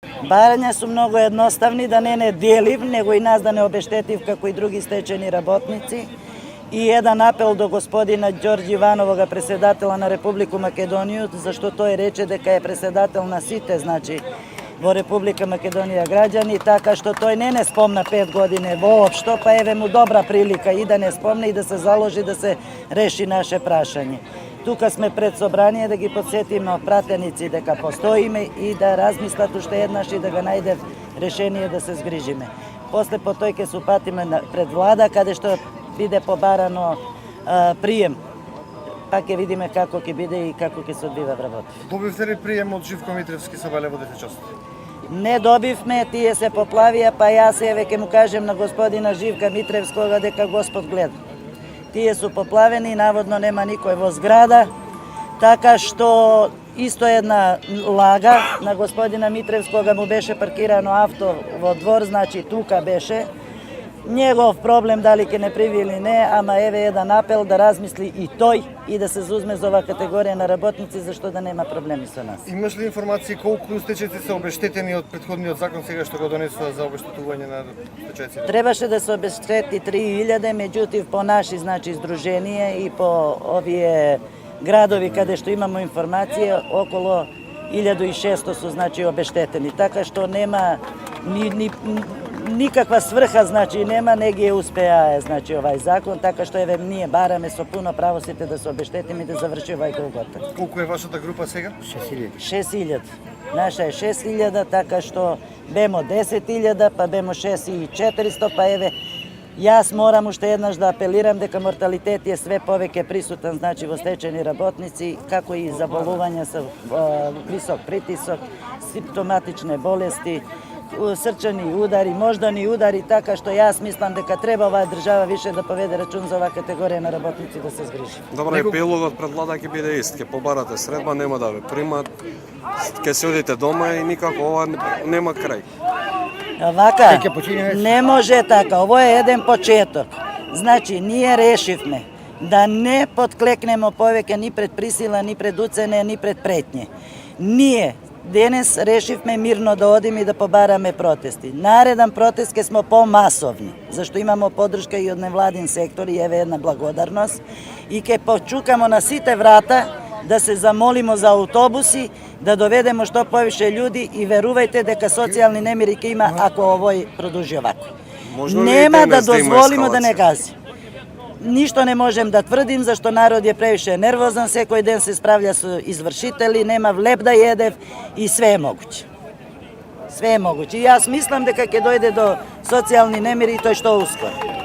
Барања su mnogo jednostavni, da ne deliv, nego i nas da ne obeštetiv kako i drugi stečajni работници. I jedan apel do gospodina Đorđe Ивановога, predsjedatelja na Republiku Makedoniju, zašto to je reče дека je predsjedatel na site, znači, vo Republika Makedonija građani, така što to ne spomna 5 godine voopšto, pa evo mu dobra prilika i da ne spomne i da se založi da se reši naše prašanje. Тука сме пред собрание да ги подсетиме пратеници дека постоиме и да размислат уште еднаш и да го најде решение да се згрижиме. После по тој ќе се упатиме пред влада каде што биде побарано прием. Па ќе видиме како ќе биде и како ќе се одвива вработи. Добивте ли прием од Живко Митревски со Велево Дефечост? Не добивме, тие се поплавија, па јас еве ќе му кажем на господина Живка Митревскога дека Господ гледа. Тие су поплавени, наводно нема никој во зграда, така што исто една лага на господина Митревскога му беше паркирано авто во двор, значи тука беше. Негов проблем дали ќе не приви или не, ама еве еден апел да размисли и тој и да се зузме за оваа категорија на работници, зашто да нема проблеми со нас. Имаш ли информации колку стечајци се обештетени од претходниот закон сега што го донесува за обештетување на стечајците? Требаше да се обештети 3000, меѓутоа по наши значи издружение и по овие градови каде што имамо информација, околу 1600 су значи обештетени, така што нема никаква сврха, значи нема, не ги успеа значи овај закон, така што еве ние бараме со пуно право сите да се обештетиме и да заврши овај голгота. Колку е вашата група сега? 6000. Наша е 6000, така што бемо 10.000, па бемо 6400, па еве јас морам уште еднаш да апелирам дека морталитет е све повеќе присутен значи во стечајни работници, како и заболувања со висок притисок, симптоматични болести, срчани удари, мождани удари, така што јас мислам дека треба оваа држава више да поведе рачун за оваа категорија на работници да се згрижи. Добре, апелот пред влада ќе биде ист, ќе побарате средба, нема да ве примат, ќе се одите дома и никако ова нема крај. Вака, не може така, ово е еден почеток. Значи, ние решивме да не подклекнемо повеќе ни пред присила, ни пред уцене, ни пред претње. Ние денес решивме мирно да одиме и да побараме протести. Нареден протест ке смо помасовни, зашто имамо подршка и од невладин сектор и еве една благодарност и ке почукамо на сите врата да се замолимо за автобуси, да доведемо што повише луѓе и верувајте дека социјални немири ќе има ако овој продолжи овако. Нема да дозволимо да не гази. Ништо не можем да тврдим, зашто народ е превише нервозен, секој ден се справља со извршители, нема влеб да једев и све е могуќе. Све е могуќе. И јас мислам дека ќе дојде до социјални немири и тој што ускоро.